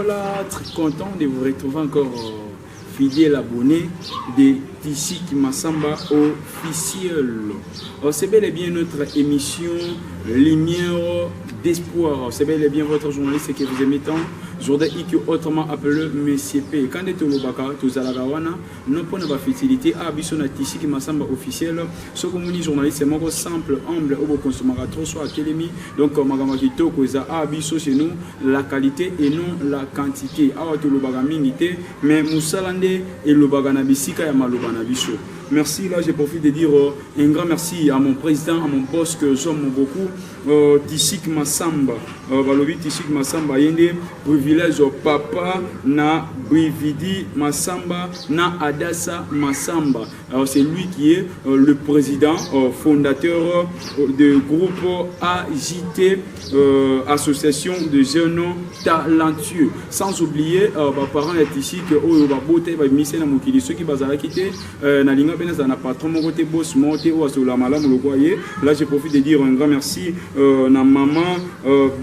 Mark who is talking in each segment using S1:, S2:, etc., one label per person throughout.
S1: voilà, très content de vous retrouver encore fidèle abonné de Tishik Massamba officiel. C'est bel et bien notre émission Lumière d'espoir. C'est bel et bien votre journaliste que vous aimez tant. Jourdain qui autrement appelé Monsieur P. Quand tu es baka, tu as la gawana, non pas de facilité à Bissona Tishik Massamba officiel. Ce que mon journaliste c'est mon simple, humble, au consommateur trop soit académie. Donc Magamakito Koza a Bisso chez nous la qualité et non la quantité. Ah tu le bagamingité, mais Moussalande et le baganabisika et malobanabiso. Merci, là je profite de dire un grand merci à mon président, à mon boss que j'aime beaucoup, Tishik Massamba. Balobi Tishik Massamba, yende privilège papa na Brividi Massamba na Adassa Massamba. Alors c'est lui qui est le président, fondateur du groupe AJT, Association de Jeunes Talentueux. Sans oublier, parents de Tishik, Oyobabote, Bamisé na Mokili, ceux qui bazara quitté, Nalinga Benazana patron, mon côté boss, monté ou à Solamala, le voyez. Là, je profite de dire un grand merci na maman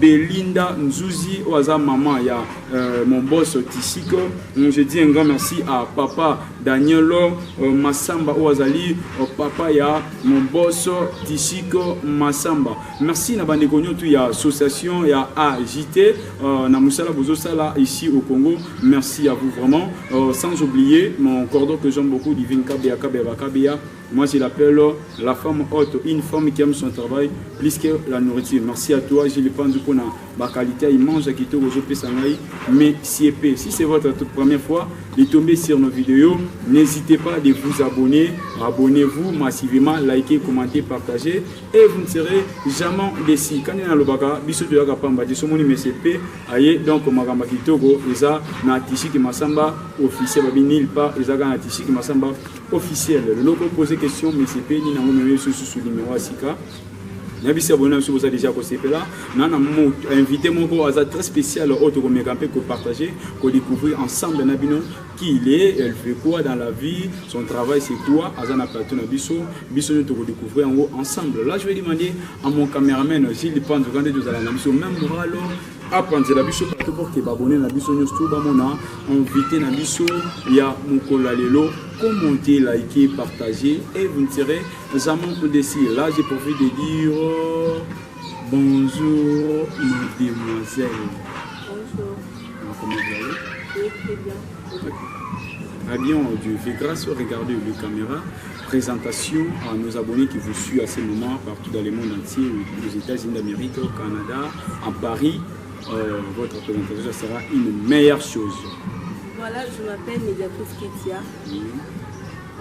S1: Belinda Nzouzi, ou à maman, il y a mon boss Tishik. Je dis un grand merci à papa Danielo Massamba Ouazali, papa il y a mon boss Tishik Massamba. Merci na bande konyo tout il y a association, il y a AJT na Moussala Bozosala ici au Congo. Merci à vous vraiment. Sans oublier mon cordon que j'aime beaucoup, Divine Kabea Kabea. Moi je l'appelle la femme haute, une femme qui aime son travail plus que la nourriture. Merci à toi, je le pense du coup ma qualité, il mange à Kito Rojope Sangai, mais si c'est votre toute première fois de tomber sur nos vidéos, n'hésitez pas de vous abonner, abonnez-vous massivement, likez, commentez, partagez et vous ne serez jamais déçus. Quand on a le baga, biso de la pamba, de somoni MCP, aye donc magamba Kitogo, eza na Tishik Massamba officiel, babi pas, eza na Tishik Massamba officiel. Le loco posé question MCP ni na mo sous numéro asika. N'abissez abonné si vous avez déjà posé là. Nous avons invité mon hasard très spécial autre que partager, que découvrir ensemble Nabino qui il est, elle fait quoi dans la vie, son travail c'est quoi. Azana plateau Nabiso, Biso nous te découvrir en haut ensemble. Là je vais demander à mon caméraman Gilles Pando quand vous allez Nabiso même moralo. Apprendre la biso pour que abonner la biso news tout bamona invité na biso il y a mon colalelo commenter liker partager et vous ne serez jamais déçus. Là j'ai profité de dire bonjour mademoiselle.
S2: Bonjour.
S1: Comment vous allez?
S2: Oui, très bien.
S1: Très bien, Dieu fait grâce. Regardez la caméra. Présentation à nos abonnés qui vous suivent à ce moment partout dans le monde entier, aux États-Unis d'Amérique, au Canada, à Paris. Votre présentation sera une meilleure chose.
S2: Voilà, je m'appelle Mediatrice Ketia.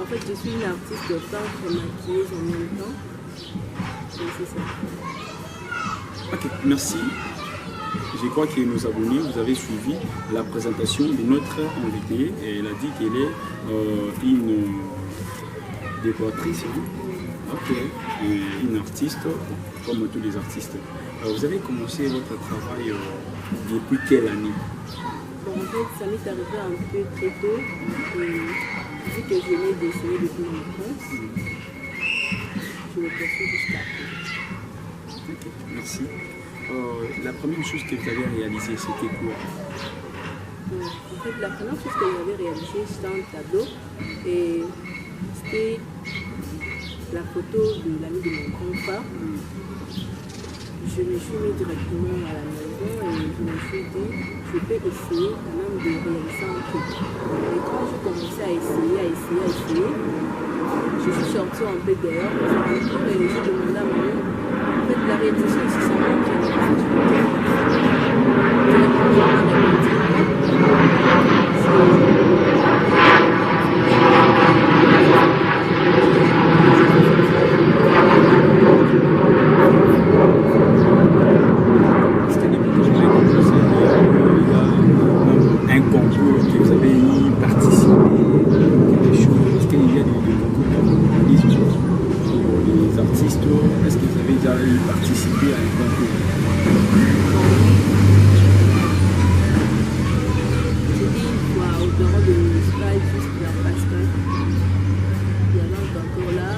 S2: En fait, je suis une artiste peintre maquilleuse en même temps. Et c'est ça.
S1: Ok, merci. Je crois que nos abonnés, vous avez suivi la présentation de notre invitée. Elle a dit qu'elle est une décoratrice. Ok, et une artiste, comme tous les artistes. Vous avez commencé votre travail depuis quelle année?
S2: Bon, en fait, ça m'est arrivé un peu très tôt. Et vu que je l'ai dessiné depuis mon enfance, je le poursuis jusqu'à après.
S1: Okay, merci. La première chose que vous avez réalisée, c'était quoi?
S2: En fait, la première chose que j'avais réalisée, c'était un tableau. Et c'était la photo de l'ami de mon grand-père. Je me suis mis directement à la maison et je me suis dit, je peux essayer quand même de réaliser un truc. Et quand j'ai commencé à essayer, je suis sortie un peu dehors et j'ai demandé à maman, en fait la réalisation ici, ça manque de
S1: un concours que vous avez participé, quelque chose, est-ce qu'il y a des concours pour les artistes, est-ce que vous avez déjà participé à un concours?
S2: J'ai dit une fois au bureau de municipal juste la Pascal. Il y avait un concours là,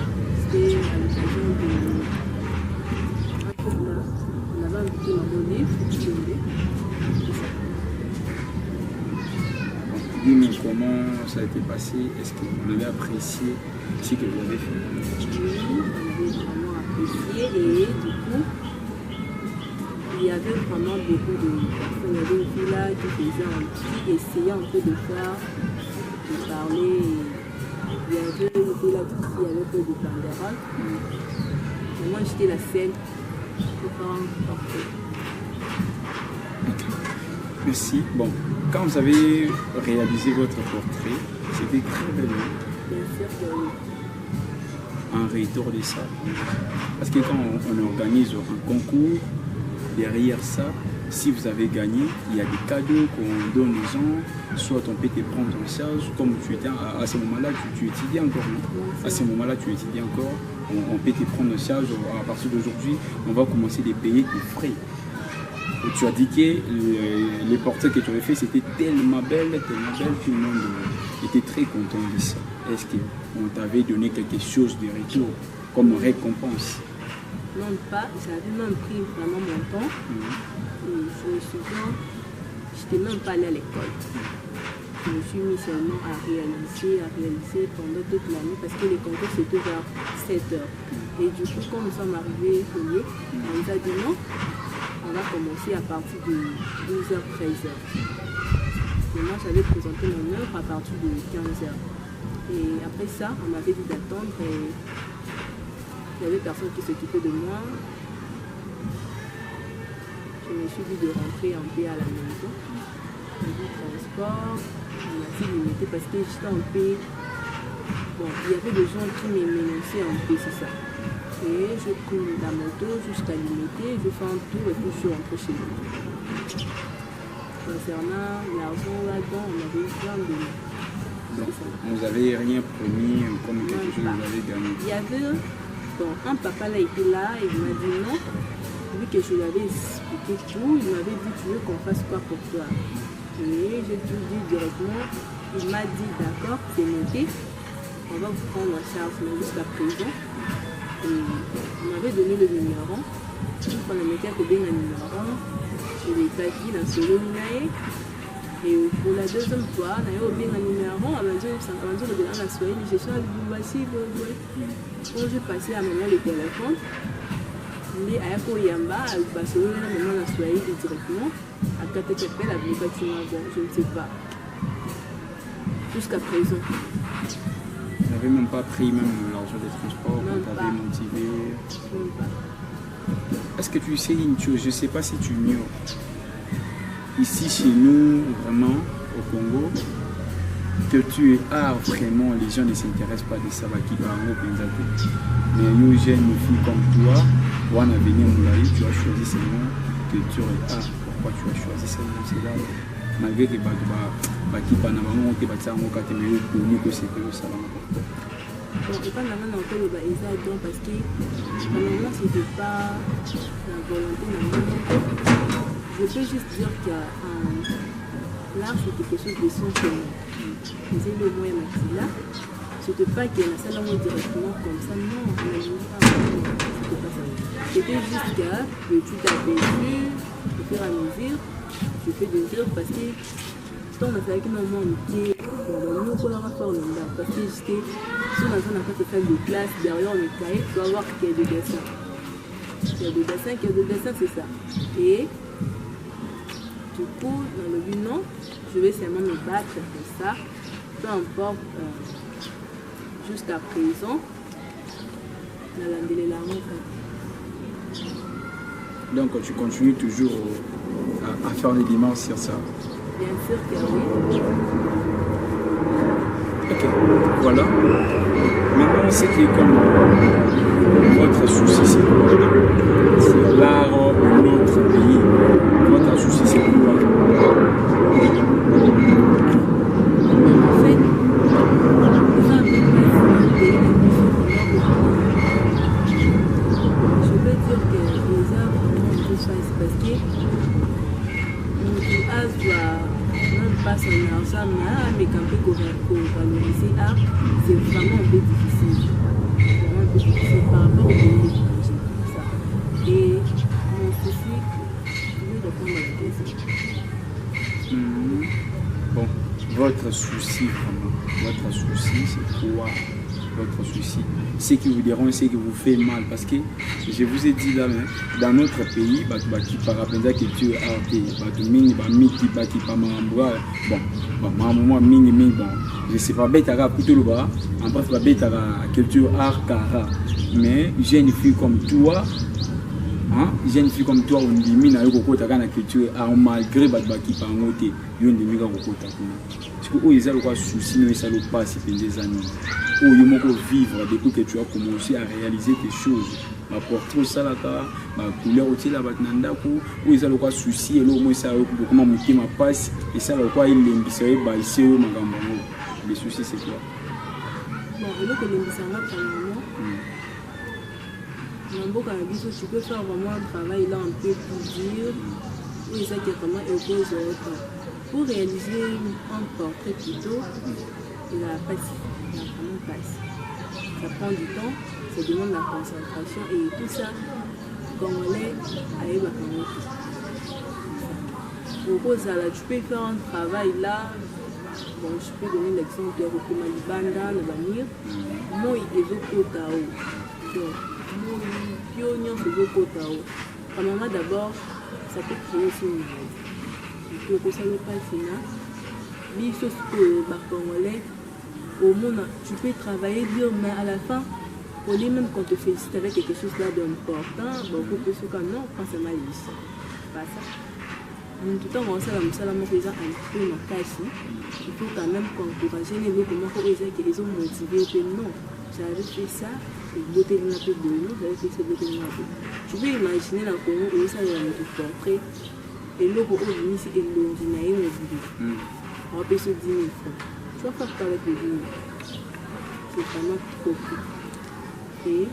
S2: c'était à l'occasion de un truc là. On avait invité ma livre,
S1: dis-moi comment ça a été passé. Est-ce que vous avez apprécié ce que vous avez fait?
S2: Oui, on avait vraiment apprécié et du coup, il y avait vraiment beaucoup de personnes. Il y avait une fille là qui essayait un peu de faire, de parler. Il y avait une fille là qui avait fait du banderole. Et moi, j'étais la seule pour faire un portrait.
S1: Merci. Bon, quand vous avez réalisé votre portrait, c'était très belle.
S2: Bien sûr que oui.
S1: En retour de ça, parce que quand on organise un concours, derrière ça, si vous avez gagné, il y a des cadeaux qu'on donne aux gens, soit on peut te prendre en charge, comme tu étais à ce moment-là, tu étudies encore, non? À ce moment-là, tu étudies encore, on peut te prendre en charge, à partir d'aujourd'hui, on va commencer à payer tes frais. Et tu as dit que les portraits que tu avais fait, c'était tellement belle, tout le monde était très content de ça. Est-ce qu'on t'avait donné quelque chose de retour, comme récompense?
S2: Non, pas. J'avais même pris vraiment mon temps. Et je me souviens, je n'étais même pas allée à l'école. Je me suis mis seulement à réaliser pendant toute l'année parce que les concours c'était vers 7 heures. Et du coup, quand nous sommes arrivés au lieu, on nous a dit non, on va commencer à partir de 12h, 13h. Et moi, j'avais présenté mon œuvre à partir de 15h. Et après ça, on m'avait dit d'attendre et il y avait personne qui s'occupait de moi. Je me suis dit de rentrer un peu à la maison. J'ai dit transport, on m'a dit limité parce que j'étais un peu... Bon, il y avait des gens qui m'énonçaient un peu, c'est ça. Et je pris la moto jusqu'à limiter, je fais un tour et puis je suis rentrée chez moi. Concernant l'argent là-dedans, on avait plein de...
S1: Donc, vous n'avez rien promis comme quelque chose que vous avez gagné?
S2: Il y avait... Bon, un papa là était là et il m'a dit non. Vu que je lui avais expliqué tout, il m'avait dit tu veux qu'on fasse quoi pour toi? Et j'ai tout dit directement. Il m'a dit d'accord, c'est noté. On va vous prendre en charge jusqu'à présent. Et on m'avait donné le numéro. On a mis à côté un numéro. Je l'ai pas dit dans ce lieu. Et pour la deuxième fois, on a eu bien un numéro. On m'a dit que la soirée, j'ai changé de voici. Quand j'ai passé à maman le téléphone, mais à Yakoyamba, à Barcelone, maman la soirée directement. À Katekepel, à Blébatima, bon, je ne sais pas. Jusqu'à présent.
S1: Vous n'avez même pas pris même l'argent des transports, vous t'avez motivé?
S2: Même pas.
S1: Est-ce que tu sais une chose? Je ne sais pas si tu ignores. Ici, chez nous, vraiment, au Congo, que tu es art, vraiment, les gens ne s'intéressent pas de ça, qui va en Penzate. Mais une jeune fille comme toi, pour en venir Moulaï, tu as choisi seulement culture et art. Pourquoi tu as choisi seulement cela? Malgré que qui parle vraiment, que tu as un côté meilleur pour nous que c'est que ça va m'apporter.
S2: Bon, et pas maintenant encore le baïsa parce que normalement c'était pas la volonté normalement. Je peux juste dire que l'art c'est quelque chose de sensoriel. C'est le moyen là. C'était pas qu'il y a ça directement comme ça, non, c'était pas ça. C'était juste que l'étude a vécu, au fur et à mesure, je fais des heures parce que quand on a fait avec maman, on était dans nos collaborateurs, parce que j'étais sur la zone de salle de classe, derrière mes cahiers, tu vas voir qu'il y a des dessins. Il y a des dessins, c'est ça. Et du coup, dans le but, non, je vais seulement me battre pour ça, peu importe, jusqu'à présent,
S1: donc tu continues toujours à faire les démarches sur ça?
S2: Bien sûr que oui.
S1: Ok, voilà. Maintenant, c'est qui est comme votre souci, c'est quoi? C'est l'art de notre pays. Votre souci, c'est quoi?
S2: En fait, je veux dire que les arts ont tout ça, c'est parce que notre art doit même pas son argent, mais quand on peut valoriser l'art, c'est vraiment un peu difficile. Vraiment un peu difficile par rapport au pays étranger. Et mon souci, je vais répondre à la question.
S1: Bon, votre souci vraiment? Votre souci, c'est quoi? Votre souci, ce qui vous dérange, ce qui vous fait mal, parce que je vous ai dit là, dans notre pays, qui parapenda culture art, bon, je sais pas, en bref, culture art, mais j'ai une fille comme toi. J'ai une fille comme toi, on dit mina yo kokota kana culture malgré qui par ngoté yo ndimi ka kokota kuna parce que ils ont quoi souci mais ça le passe depuis des années où yo moko vivre depuis que tu as commencé à réaliser des choses ma portrait ça là ma couleur aussi là batnanda ko où ils ont quoi souci et là moi ça yo comment monter ma passe et ça là quoi il lembisa et ba ici au magambo les soucis c'est quoi
S2: bon et là que lembisa nga pour tu peux faire vraiment un travail là un peu plus dur et ça qui est vraiment oppose au temps. Pour réaliser un portrait plutôt, la vraiment passe. Ça prend du temps, ça demande la concentration et tout ça, comme on est avec la caméra. Tu peux faire un travail là. Bon, je peux donner l'exemple de Rokumalibanda, le Banir. Moi, il est au Kotao. Maman d'abord, ça peut créer aussi une maladie. Donc, ça n'est pas fini. Les choses que Congolais, au monde, tu peux travailler dur, mais à la fin, au lieu même qu'on te félicite avec quelque chose là d'important, beaucoup de choses comme non, quand c'est mal ici. Pas ça. En tout temps, on sait que ça m'a fait un peu ma casse. Il faut quand même encourager les gens comment ils ont motivé que non, j'avais fait ça. Tu peux imaginer la Congo où ça a été portrait et l'eau au ministre et l'eau on va payer 10 000 francs. Tu vas faire quoi avec les 10 000? C'est vraiment trop peu. Et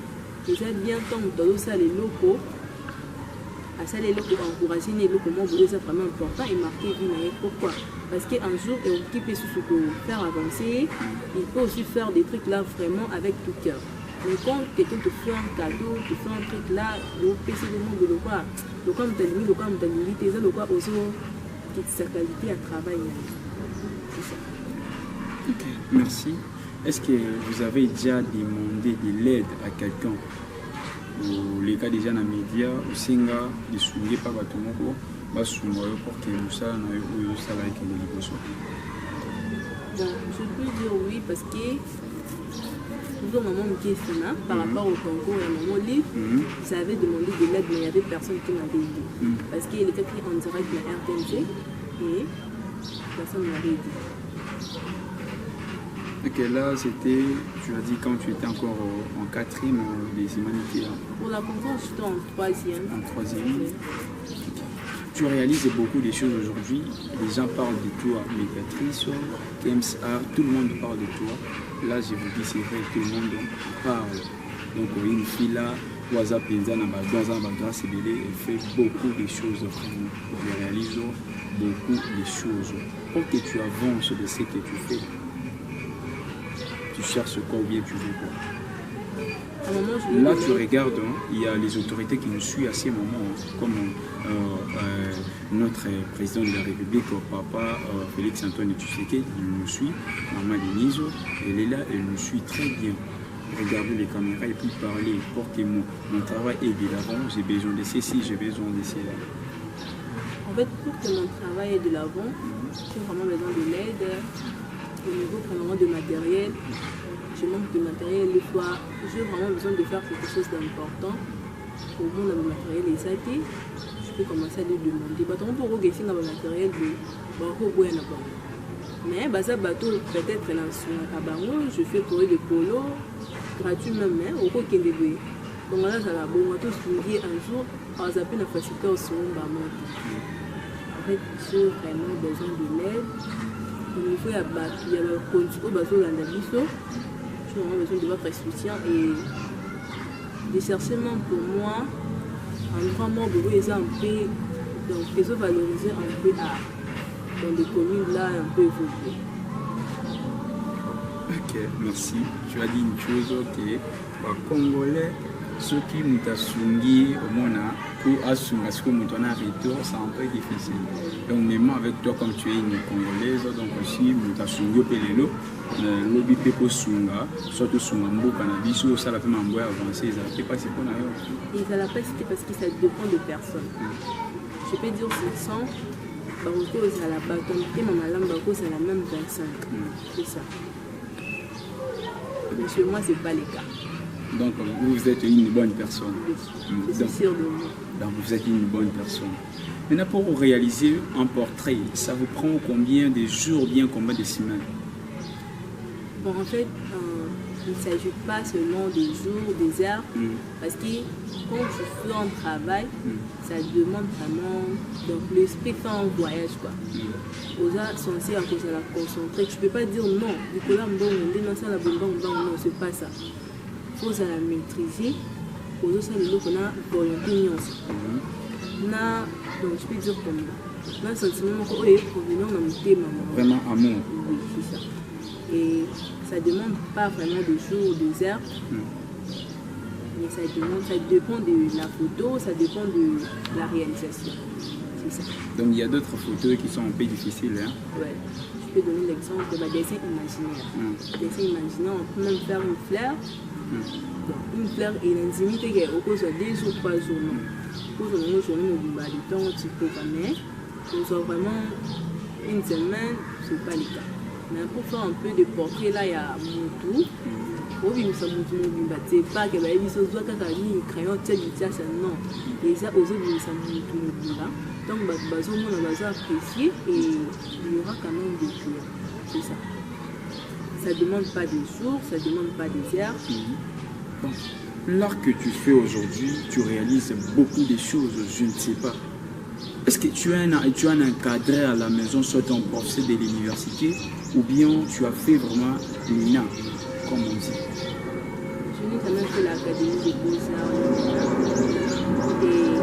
S2: déjà bien tant que ça les locaux, à ça les locaux encourager les locaux, moi c'est vraiment important et marquer vie. Pourquoi? Parce qu'un jour, qui peut se faire avancer, il peut aussi faire des trucs là vraiment avec tout cœur. Mais quand quelqu'un te fait un cadeau, te fait un truc là, au PC de monde, le quoi t'as limité, le quoi aux autres, sa qualité à travailler. C'est ça.
S1: Ok, merci. Est-ce que vous avez déjà demandé de l'aide à quelqu'un? Ou les cas déjà dans les médias, au Singa, de souiller par Batomoko, pour que nous ça avec les besoins.
S2: Bon, je peux dire oui parce que maman me questionne par rapport au concours et à mon livre, j'avais demandé de l'aide mais il n'y avait personne qui m'avait aidé. Parce qu'il était pris en direct de la RTNC et personne ne m'avait aidé.
S1: Ok, là c'était, tu as dit quand tu étais encore en 4e des humanités.
S2: Pour la conférence, j'étais en 3e.
S1: En 3e. Tu réalises beaucoup de choses aujourd'hui. Les gens parlent de toi, médiatrice, KMSA, tout le monde parle de toi. Là, je vous dis, c'est vrai, tout le monde parle. Donc, une fille là, WhatsApp, elle fait beaucoup de choses. Elle réalise beaucoup de choses. Pour que tu avances de ce que tu fais, tu cherches quoi ou bien tu veux quoi. Là, tu regardes, il y a les autorités qui nous suivent à ces moments, comme notre président de la République, papa Félix Antoine Tshisekedi, il nous suit, Maman Denise, elle est là, elle nous suit très bien. Regardez les caméras et puis parler, portez-moi. Mon travail est de l'avant, j'ai besoin de ceci, j'ai besoin de cela.
S2: En fait, pour que mon travail aille de l'avant, j'ai vraiment besoin de l'aide au niveau vraiment de matériel. Je manque de matériel, des fois, j'ai vraiment besoin de faire quelque chose d'important. Au moins, dans le matériel est saté, je peux commencer à lui demander. Bah, on peut regarder dans le matériel de mais ça bateau peut-être là sur Kabango, je fais courir des polos gratuit même, au cours qui est débrouillé. Donc là, ça va bon, tout soulier un jour, on a pu la faciliter au second bas. En fait, j'ai vraiment besoin de l'aide. Au niveau, il y a le contrôle au bateau d'Andabiso. J'ai vraiment besoin de votre soutien et de chercher même pour moi un grand mot de un peu, donc les autres valoriser un peu dans des communes là un peu évoluées.
S1: Ok, merci. Tu as dit une chose, ok. Les Congolais, ceux qui nous ont soumis au monde, pour assumer ce que mon retour, c'est un peu difficile. Donc, même avec toi, comme tu es une Congolaise, donc aussi, mon tassungo pelelo, lobby pepo sunga, surtout sunga mbo cannabis, ou ça la fait m'envoyer avancer, ça fait pas si pour nous.
S2: Et ça l'a pas cité parce que ça dépend de personne. Je peux dire que sans, Baroto, c'est la bâtonne, et ma malam Baroto, c'est la même personne. C'est ça. Mais chez moi, c'est pas le cas.
S1: Donc, vous êtes une bonne personne.
S2: Je suis sûre de moi.
S1: Donc, vous êtes une bonne personne. Maintenant, pour réaliser un portrait, ça vous prend combien de jours, bien combien de semaines?
S2: Bon, en fait, il ne s'agit pas seulement des jours, des heures, parce que quand je fais un travail, ça demande vraiment. Donc, l'esprit fait un voyage, quoi. Aux gens sont censés en cause de la concentrer. Je ne peux pas dire non, Nicolas Mbongo, non, c'est pas ça. Il faut la maîtriser. Aux autres, c'est le lot qu'on a volonté. Donc, je peux dire comme ça. Là, le sentiment qu'on est provenant dans mon thème.
S1: Vraiment amour.
S2: Oui, c'est ça. Et ça ne demande pas vraiment de jours ou de heures. Mais ça dépend de la photo, ça dépend de la réalisation. C'est ça.
S1: Donc il y a d'autres photos qui sont un peu difficiles. Hein?
S2: Ouais. Je peux donner l'exemple de dessin imaginaire. Dessin imaginaire, on peut même faire une fleur. Donc, une fleur et l'intimité qui est au cours de 2 jours, 3 jours. Non. Au cours de nos journées, du temps, tu peux pas mettre. Donc, soit vraiment une semaine, ce n'est pas le cas. Mais pour faire un peu de portrait, là, il y a Moutou. Oui, nous sommes Moutou, c'est pas que les choses doivent être un crayon, non. Et ça, aux autres, nous sommes Moutou. Donc, on va apprécier et il y aura quand même des jours. C'est ça. Ça ne demande pas des jours, ça ne demande pas des heures.
S1: Bon. L'art que tu fais aujourd'hui, tu réalises beaucoup de choses, je ne sais pas. Est-ce que tu as un encadré à la maison sur ton professeur de l'université ou bien tu as fait vraiment l'INA, comme on dit?
S2: Je n'ai jamais fait l'académie des beaux-arts. Et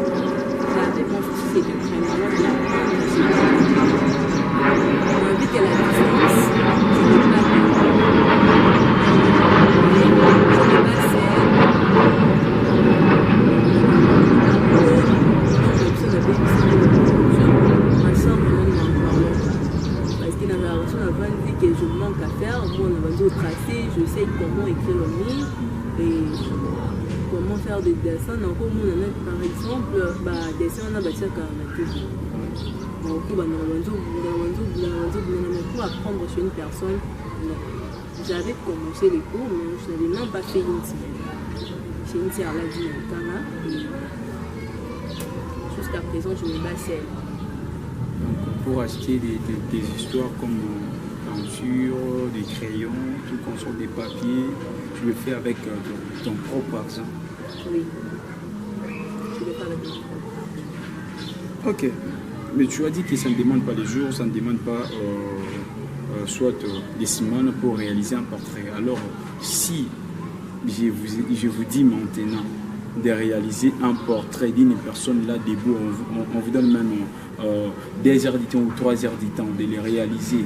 S2: j'avais mon fils qui était vraiment bien. On a vu qu'à la distance, je n'ai pas je sais comment écrire le livre et comment faire des dessins. Donc, par exemple, dessin on a bâti pour apprendre chez une personne. J'avais commencé les cours, mais je n'avais même pas fait une semaine. Chez une sœur là du Montana et jusqu'à présent, je me bats seule.
S1: Donc, pour acheter des histoires comme peinture, des crayons, tout construire des papiers, tu le fais avec ton propre argent.
S2: Oui, je le fais avec mon propre.
S1: Ok, mais tu as dit que ça ne demande pas les jours, ça ne demande pas soit des semaines pour réaliser un portrait. Alors, si je vous dis maintenant de réaliser un portrait d'une personne là debout, on vous donne même 2 heures du temps ou 3 heures du temps de les réaliser.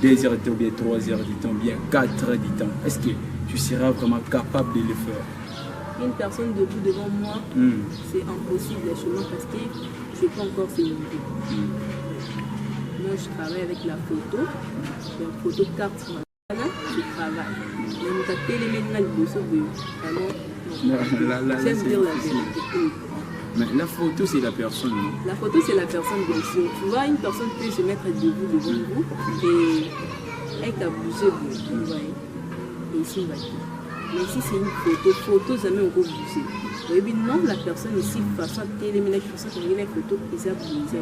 S1: 2 heures du temps, bien 3 heures du temps, bien 4 heures du temps. Est-ce que tu seras vraiment capable de le faire?
S2: Une personne debout devant moi, c'est impossible chez moi parce que je ne peux pas encore filmer. Moi, je travaille avec la photo, la photo carte, je travaille. Mais je télé maintenant j'aime dire la vérité.
S1: Mais la photo, c'est la personne, non?
S2: La photo, c'est la personne, bien sûr. Tu vois, une personne peut se mettre debout devant vous et elle t'a bougé, vous voyez. Et ici, on va dire. Mais si c'est une photo, jamais on peut bouger. Et puis non, la personne ici, façon télé, mais la personne qui regarde la photo, ils a bougé.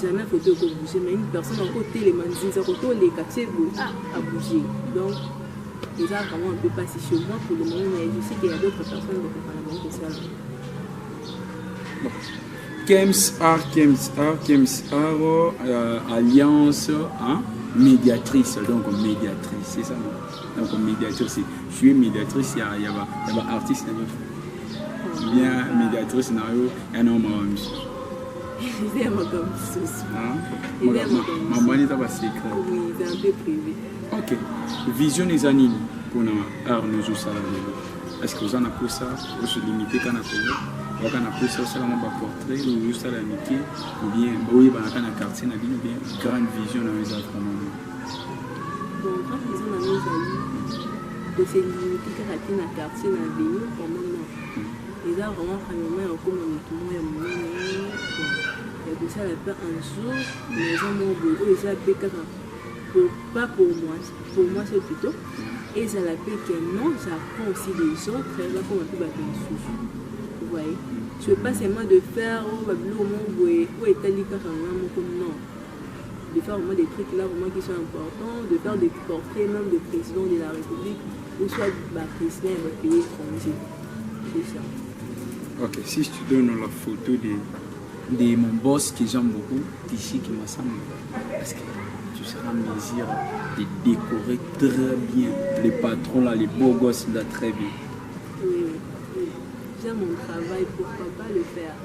S2: Jamais photo peut bouger, mais une personne en côté, les mains, les photos, les quartiers, a bougé. Donc, déjà, vraiment, on ne peut pas passer chez moi pour le moment, mais je sais qu'il y a d'autres personnes qui vont faire la même chose.
S1: Kems Art, alliance médiatrice, donc médiatrice, c'est ça, non? Donc médiatrice, je suis médiatrice, il y a artiste, bien médiatrice, il y a un homme.
S2: Il est un peu comme ça.
S1: Maman est pas secret.
S2: Oui, c'est un peu privé.
S1: Ok. Vision des années pour art nous Est-ce que vous en avez ça? Vous se limitez qu'à on a plus ça dans mon portrait ou juste à l'amitié ou bien oui bah on a quartier na bien bien grande vision dans les autres moments.
S2: Bon, grande vision dans les amis de ces limites qui ratent na quartier na vie pour moi. Et là vraiment vraiment comme tout le monde et que ça va faire un jour les gens m'ont dit oh ça fait pas pour moi c'est plutôt et ça la fait que non j'apprends aussi des autres là comme un peu vous voyez je veux pas seulement de faire au moment où est tellement comme non de faire vraiment des trucs là vraiment qui sont importants de faire des portraits même de président de la République ou soit président de pays étranger c'est ça.
S1: Ok, si je te donne la photo de mon boss que j'aime beaucoup, Tichy qui m'a semblé, est-ce que tu seras en mesure de décorer très bien les patrons là, les beaux gosses là très bien?
S2: Oui. J'aime mon travail, pourquoi pas le faire?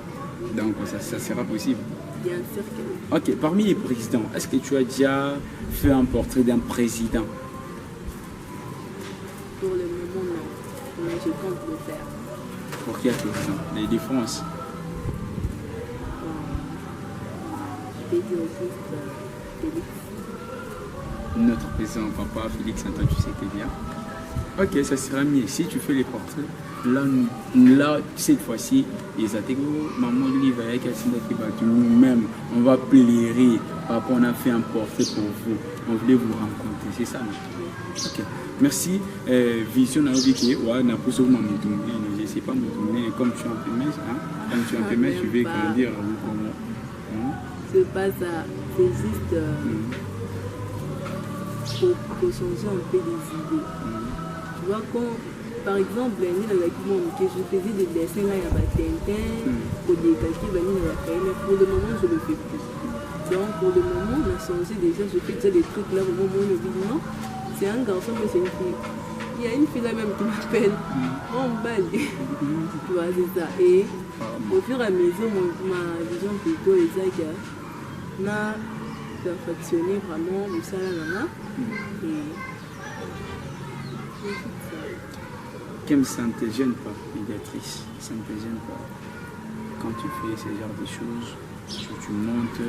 S1: Donc ça sera possible?
S2: Bien sûr que oui.
S1: Ok, parmi les présidents, est-ce que tu as déjà fait un portrait d'un président?
S2: Pour le moment non, mais je compte le faire.
S1: Pour quel président? Les de France?
S2: Je vais dire juste Félix.
S1: Notre président papa Félix Antoine Tshisekedi bien. Ok, ça sera mieux. Si tu fais les portraits, là cette fois-ci, les attaques, maman lui va y nous-mêmes, on va plairer. Papa, on a fait un portrait pour vous. On voulait vous rencontrer. C'est ça, non? Ok. Merci. Vision à l'objet, ouais, n'a pas souvent m'oublier. Je ne sais pas m'oublier comme tu es en PMS. Comme tu es en PMS, tu vais grandir.
S2: C'est pas ça. C'est juste pour changer un peu les idées. Tu vois, quand, par exemple, je faisais des dessins là, il y a Tintin, pour des calculs, mais pour le moment, je ne le fais plus. Donc, pour le moment, on a changé déjà. Je fais déjà des trucs là, au moment où on me dit non. C'est un garçon, mais c'est une fille. Il y a une fille là même qui m'appelle. On balle. Tu vois, c'est ça. Et au fur et à mesure, ma vision plutôt est ça qu'on a perfectionné vraiment le salon. Et
S1: Kim, ça ne te gêne pas, médiatrice. Ça ne te gêne pas. Quand tu fais ce genre de choses, tu montes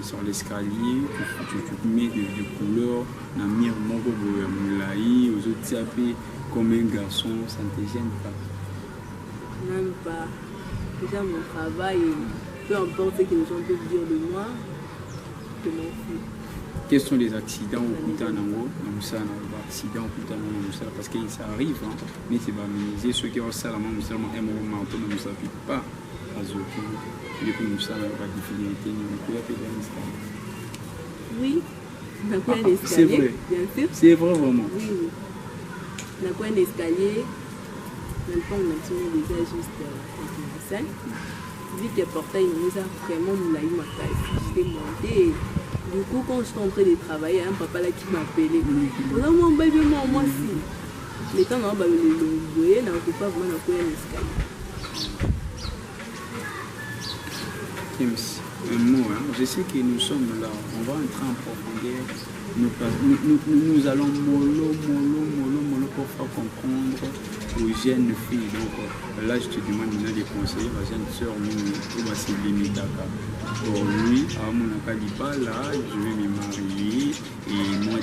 S1: sur l'escalier, tu mets des couleurs, namir moko moulaï, aux autres tapés comme un garçon, ça ne te gêne pas?
S2: Même pas. Déjà mon travail, peu importe ce que les gens peuvent dire de moi, je m'en fous.
S1: Quels sont les accidents au Kutanango, accidents au Kutanango, parce que ça arrive, hein, mais c'est pas minimiser ceux qui ont ça, la main, seulement un moment, on ne s'applique pas à Zoki. Oui,
S2: on a quoi un escalier?
S1: C'est vrai.
S2: Bien sûr.
S1: C'est vrai vraiment.
S2: Oui. On a quoi un escalier? Même pas on a tourné déjà juste la scène. Vu que le portail nous a vraiment moulaï ma taille. J'étais montée. Du coup, quand je suis en train de travailler, un papa là qui m'appelait. Moi, moi, si. Les temps, on va le voyer, on ne peut pas vraiment quoi un escalier.
S1: Un mot, hein. Je sais que nous sommes là, on va entrer en profondeur, nous allons mollo pour faire comprendre aux jeunes filles. Donc là, je te demande maintenant des conseils, la jeune soeur, nous va se limiter pour lui, à mon Akalipa, là, je vais me marier et moi,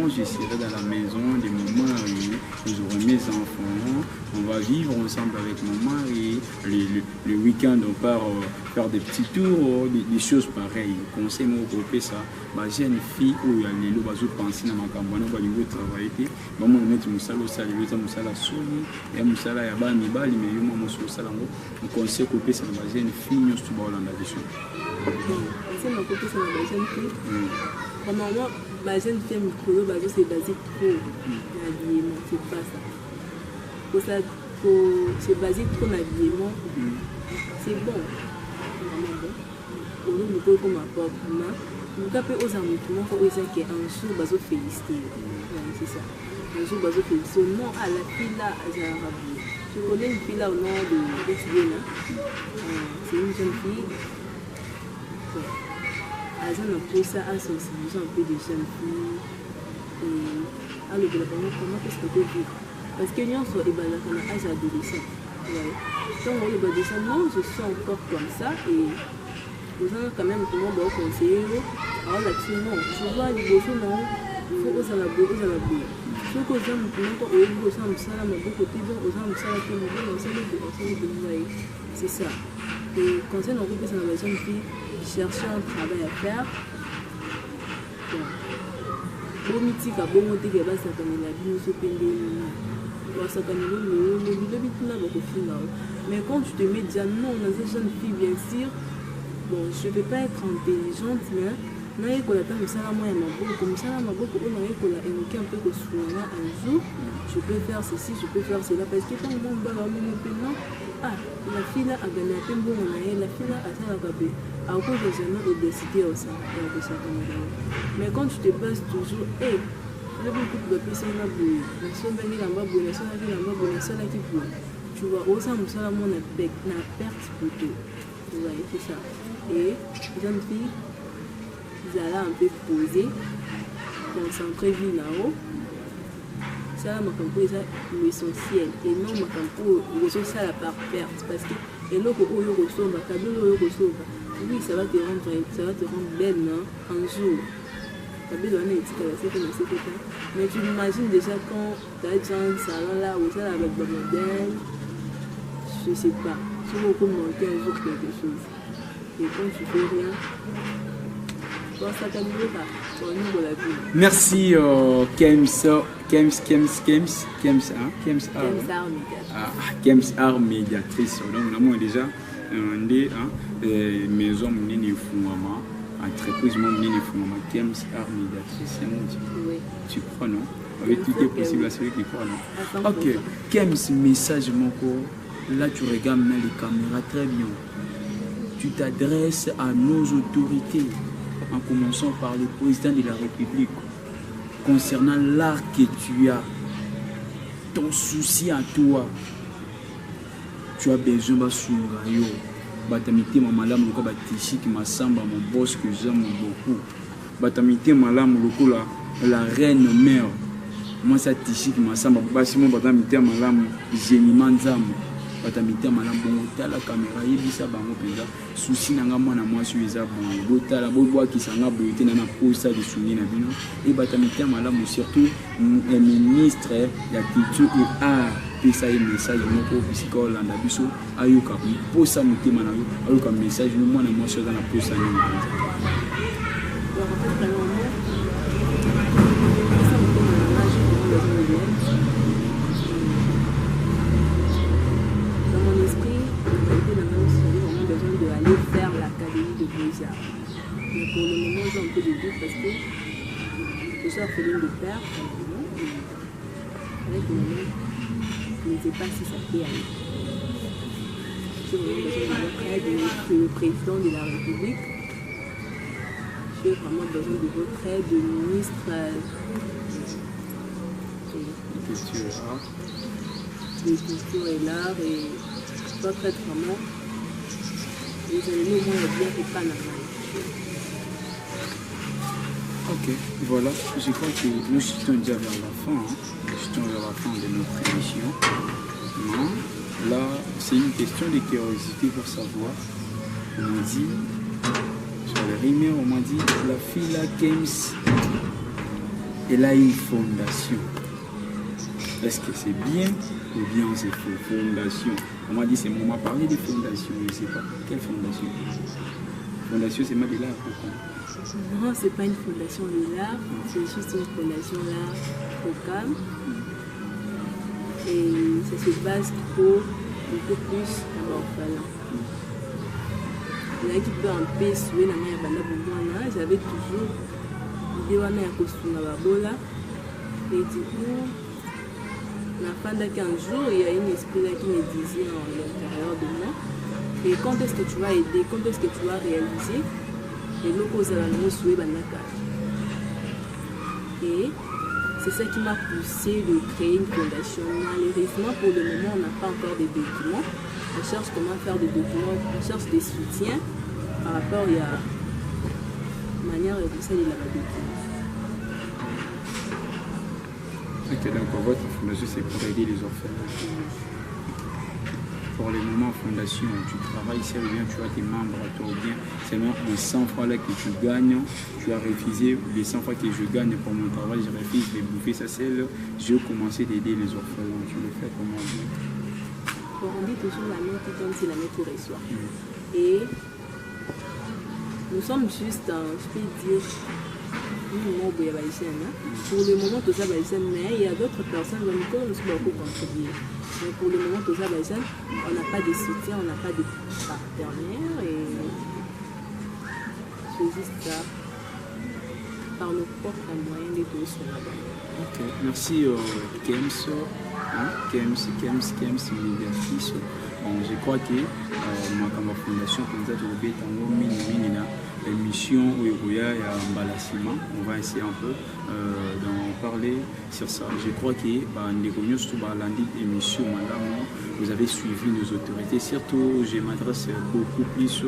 S1: je serai dans la maison de mon mari, j'aurai mes enfants, on va vivre ensemble avec mon mari, le week-end, on part faire des petits tours, des choses pareilles. Conseil, moi, grouper ça. Ma jeune fille, où il y a les lots, je pense à ma campagne, on va travailler. Je vais mettre mon salaire au salaire, mon salaire souli, et mon salaire à bas, mais mon salaire, on conseille couper ça, ma jeune fille, nous sommes dans la dessus.
S2: C'est ma copine, c'est ma jeune fille. Normalement, ma jeune fille, micro, c'est basé trop l'habillement, c'est pas ça. Pour ça, c'est basé trop l'habillement, c'est bon. Vraiment bon. Pour nous, nous pouvons comme apport pour moi. Nous avons aux amis, tout le monde peut dire qu'un jour, nous allons féliciter. C'est ça. Un jour, nous allons féliciter. Non, à la fille là, j'ai un rabou. Je connais une fille là au nom de Betsy. C'est une jeune fille. Elle a pris ça à sensibiliser un peu des jeunes filles et à le développement, comment est-ce que tu vis? Parce que nous sommes dans l'âge adolescent. Ouais. Donc on le déjà non, je suis encore comme ça et aux gens quand même comment on conseiller. Alors là-dessus non, tu vois les beaux non, il faut aux alabos, aux alabos. Ce que j'aime maintenant, aux gens me ça m'a beaucoup côté donc aux gens me ça que nous on s'est de c'est ça. Et conseil on peut ça la jeune fille chercher un travail à faire. Bon mitika bon moté que va ça comme la vie nous se pende. Mais quand tu te mets déjà non, dans une jeune fille, bien sûr, bon, je ne peux pas être intelligente, mais non, il faut attendre ça, moi, comme ça, ma beaucoup, on a évoqué un peu que souvent un jour, je peux faire ceci, je peux faire cela, parce que quand on va là, maintenant, ah, la fille là a gagné un peu bon, la fille là a ça à gagner. À cause de ce nom de décider aussi, mais quand tu te bases toujours, hey, tu vois, au sein de ça, mon bec n'a perte pour tout. Vous voyez, c'est ça. Et les jeunes filles, ils allaient un peu poser, concentrer vie là-haut. Ça, ma compris, ça, l'essentiel. Et non, ma compris, ça la par perte. Parce que, et là, oui, ça va te rendre belle, non? Un jour. Mais tu imagines déjà quand tu as déjà un salon là où ça avec le modèle, je sais pas, tu vas monter un jour quelque chose. Et quand tu fais rien, bon, ça t'amène pas au niveau de la vie.
S1: Merci Kems Art Médiatrice. Donc, nous avons déjà une maison maman. Entreprise mondiale Kems Art Médiatrice.
S2: Oui.
S1: Tu crois, non? Avec tout est possible à celui qui croit, non? Ok, Kems, message mon corps. Là, tu regardes dans les caméras très bien. Tu t'adresses à nos autorités, en commençant par le président de la République, concernant l'art que tu as, ton souci à toi. Tu as besoin de Sungayo. Batamité malamu lokola batishiki masamba mon boss que j'aime beaucoup. Batamité malamu lokola la reine mère. Moi ça tishiki masamba basi mon batamité malamu génie manzamu. Batamité malamu bon tala caméra yebisa bango penza souci nanga mwana mwasi eza bon botala boboa kisanga boyete na posa de souvenir na bino et batamité malamu surtout un ministre de la culture et art. Ça y est message moko bisika olanda biso ayoka posa motema na yo ayoka message no mwana mwasi oza na posa nini
S2: dans mon esprit on a besoin d'aller faire l'académie de beaux-arts, mais pour le moment j'ai un peu de doute parce que je suis orpheline de père avec le moment je ne sais pas si ça peut aller. J'ai vraiment besoin de votre aide le président de la République. J'ai vraiment besoin de votre aide, le ministre de culture et l'art et votre aide vraiment. Les animaux au moins bien et pas normal.
S1: Ok, voilà, je crois que nous sommes déjà vers la fin. Nous sommes vers la fin de notre émission. Non, là, c'est une question de curiosité pour savoir. On m'a dit, sur les rumeurs, on m'a dit, la fille là, Kems, elle a une fondation. Est-ce que c'est bien ou bien c'est faux? Fondation. On m'a dit, c'est moi, on m'a parlé de fondation, je ne sais pas. Quelle fondation? Fondation, c'est ma de l'art.
S2: Non, c'est pas une fondation de l'art, c'est juste une fondation d'art au calme. Et ça se base trop, beaucoup plus à l'orphelin. Il y a qui peut en paix souhaiter la main à Banda. J'avais toujours l'idée de faire costume à Babola. Et du coup, la fin d'un jour, il y a une esprit là qui me disait à l'intérieur de moi. Et quand est-ce que tu vas aider, quand est-ce que tu vas réaliser? Et c'est ça qui m'a poussé de créer une fondation. Malheureusement, pour le moment, on n'a pas encore de documents. On cherche comment faire des documents, on cherche des soutiens par rapport à la manière de ça de la documents.
S1: Ok, donc votre fondation, c'est pour aider les orphelins. pour le moment, fondation, tu travailles seul ou bien tu as tes membres à toi ou bien c'est même un 100 francs là que tu gagnes, tu as refusé les 100 francs que je gagne pour mon travail, je refuse de bouffer ça seul, je vais commencer d'aider les orphelins, tu le fais comment?
S2: Bon, on dit toujours la main qui donne, c'est la main qui reçoit. Et nous sommes juste, je peux dire, pour le moment, tout ça, mais il y a d'autres personnes, nous sommes beaucoup contribués. Mais pour le moment, tout ça, on n'a pas de soutien, on n'a pas de partenaire et c'est juste ça, par nos propres moyens de tous sur la bas.
S1: Ok, merci Kems, médiatrice. Je crois que ma fondation, comme ça, tu le bêtes en haut, émission où il y a un balancement. On va essayer un peu d'en parler sur ça. Je crois que émission, madame, vous avez suivi nos autorités. Surtout, je m'adresse beaucoup plus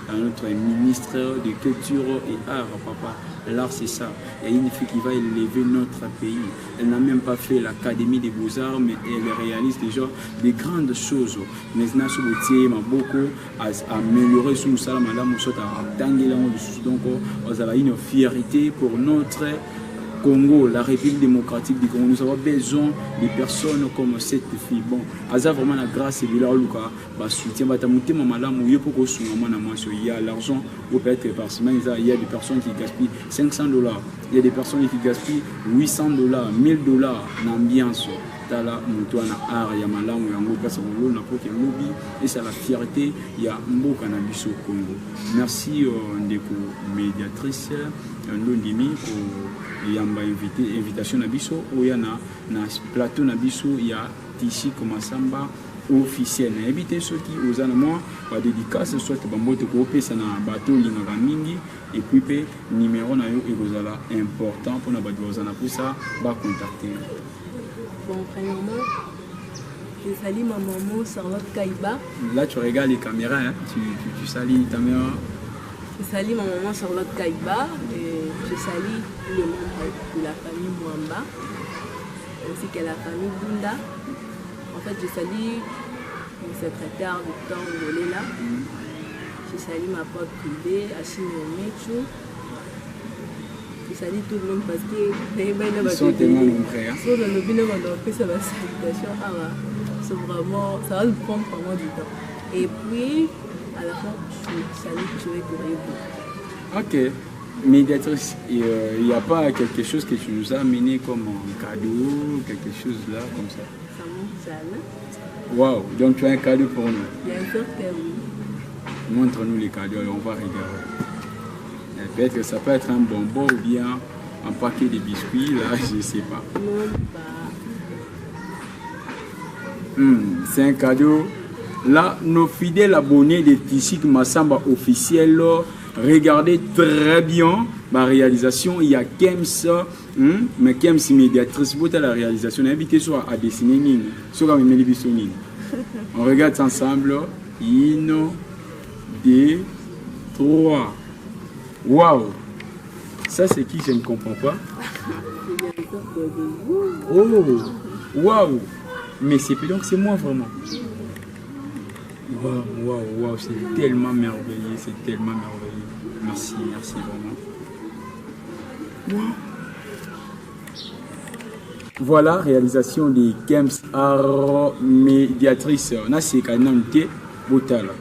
S1: à notre ministre de Culture et Art, papa. L'art, c'est ça. Il y a une fille qui va élever notre pays. Elle n'a même pas fait l'Académie des Beaux-Arts, mais elle réalise déjà des grandes choses. Maintenant, sur le thème, beaucoup à améliorer ce que madame, donc, vous avez une fierté pour notre Congo, la République démocratique du Congo. Nous avons besoin de personnes comme cette fille. Bon, Aza vraiment la grâce et la Luka, soutien, il y a l'argent, peut-être par semaine, il y a des personnes qui gaspillent $500, il y a des personnes qui gaspillent $800, $1000 l'ambiance. Tala Moutoana Art, Yamalamu, Yangoka, Samolo, Napoke Lobby, et c'est la fierté, il y a Mboka Nabiso Congo. Merci, Ndeko médiatrice, Ndondimi, pour Yamba invitation Nabiso, où il y a na plateau Nabiso, il y a Tishi Komasamba officiel. Évitez ceux qui osent à moi, va dédicace, soit que Bambote Kope, ça n'a bateau, l'ingara mingi, et puis numéro na yo, et vous allez important pour na badouazana pour ça, va contacter.
S2: Bon, premièrement, je salue ma maman Charlotte Kaïba.
S1: Là, tu regardes les caméras, hein? Tu salis ta mère.
S2: Je salue ma maman Charlotte Kaïba. Et je salue tous les membres de la famille Mwamba, ainsi que la famille Bunda. En fait, je salue mon secrétaire Victor Ngolela. Je salue ma pote privée, Achille Mechou. Je salue tout le monde parce que
S1: ils sont tellement nombreux.
S2: C'est vraiment, ça va nous prendre vraiment du temps. Et puis, à la fin, je salue Joël Kourébou.
S1: Ok. Médiatrice, il n'y a pas quelque chose que tu nous as amené comme un cadeau, quelque chose là, comme ça?
S2: Ça monte ça, là.
S1: Waouh, donc tu as un cadeau pour nous?
S2: Bien sûr que oui.
S1: Montre-nous les cadeaux, alors on va regarder. Peut-être que ça peut être un bonbon ou bien un paquet de biscuits, là, je ne sais pas.
S2: Non, pas.
S1: C'est un cadeau. Là, nos fidèles abonnés de Tishik Massamba officiel, regardez très bien ma réalisation. Il y a Kems, mais Kems médiatrice, pour la réalisation. On a invité soit à dessiner, soit à me On regarde ensemble. 1, 2, 3. Waouh! Ça, c'est qui? Je ne comprends pas. Oh! Waouh! Mais c'est donc c'est moi vraiment. Waouh! C'est tellement merveilleux, c'est tellement merveilleux. Merci vraiment. Wow. Voilà, réalisation des Kems Art médiatrice. On a ces canaux de Botala.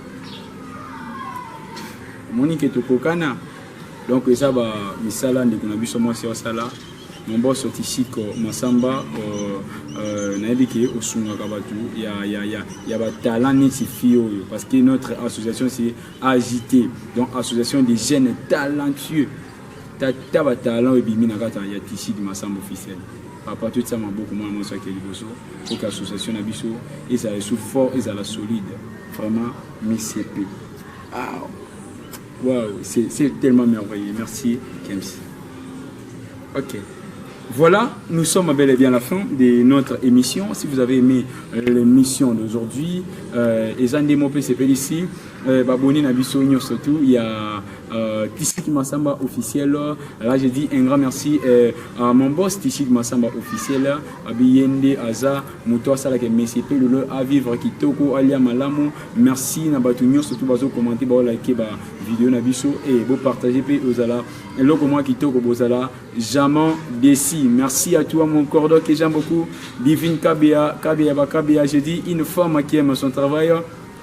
S1: Monique Tokokana. Donc ça va misala ndeko na biso mwasi osala mon boss Tishiko Masamba na yebiki osungaka batu ya ba talent neti fio parce que notre association c'est AJT, donc association des jeunes talentueux. Ta ba talent ebimi na kata ya Tishiko Masamba officiel. Papa tout ça m'a beaucoup moins ça que liboso pour que l'association na biso et ça est fort et ça la solide vraiment MCP. Waouh, c'est tellement merveilleux. Merci, Kems. Ok. Voilà, nous sommes bel et bien à la fin de notre émission. Si vous avez aimé l'émission d'aujourd'hui, les PCP ici, Baboni Nabiso surtout, il y a Tishik Massamba officiel. Là, je dis un grand merci à mon boss Tishik Massamba officiel, à Biyende, Aza, Moutoa Salake, MCP, le à vivre Kitoko, Alia Malamu. Merci Nabatunyo, surtout bazo commenter, ba liker ba vidéo Nabiso et beau partager pe Ozala. Et là, comment Kitoko Bozala, Jaman Dessi. Merci à toi, mon cordon que j'aime beaucoup. Divine Kabia, je dis une femme qui aime son travail.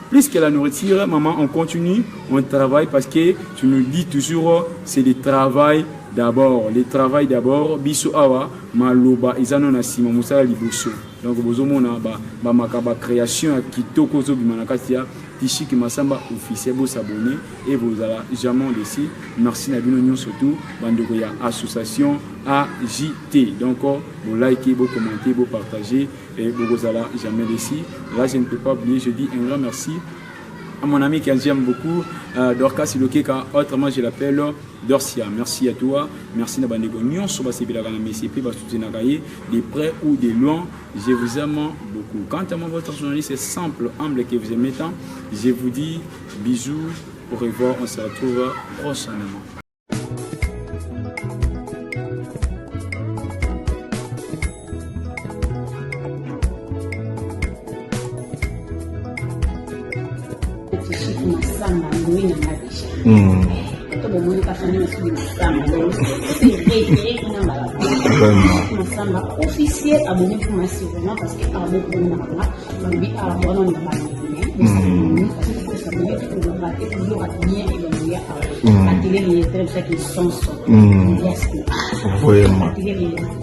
S1: Plus que la nourriture, maman, on continue, on travaille parce que tu nous dis toujours, c'est le travail d'abord. Le travail d'abord, biso awa, maloba, izano na sima, musala liboso. Donc, bozomona, makaba création, kitoko zo bimanakatia, Tishik Massamba officiel, vous s'abonner et vous allez jamais ici. Merci Nabino Nyon surtout, Bandogoya association AJT. Donc, vous likez, vous commentez, vous partagez et vous allez jamais ici. Là, je ne peux pas oublier, je dis un grand merci à mon ami qui j'aime beaucoup, Dorcas Silokeka, autrement je l'appelle Dorcia. Merci à toi, merci Nabanego Nyon, de près ou de loin, je vous aime beaucoup. Quant à moi, votre journaliste est simple, humble que vous aimez tant, je vous dis bisous, au revoir, on se retrouve prochainement.
S3: Officiel abonné pour ma vraiment parce que abonné pour ma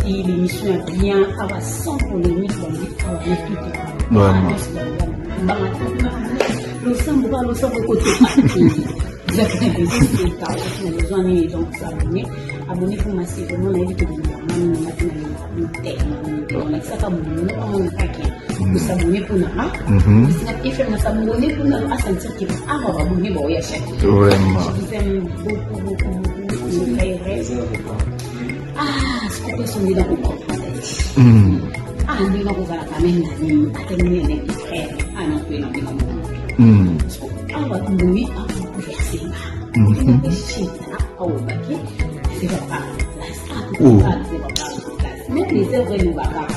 S3: l'émission est bien à 100 pour les nuits vous avez besoin donc s'abonner. Abonner pour ma série, on a dit que vous s'abonner pour Nama. Et faire s'abonner pour Nama, sentir qu'il va abonner pour Yachak. Je vous aime beaucoup, beaucoup, beaucoup. Ah, ce que vous avez dans vos propres têtes. Ah, nous avons la caméra, à terminer les frères. Ah, non, nous avons ah, bah, oui, ah, même les œuvres nous va faire.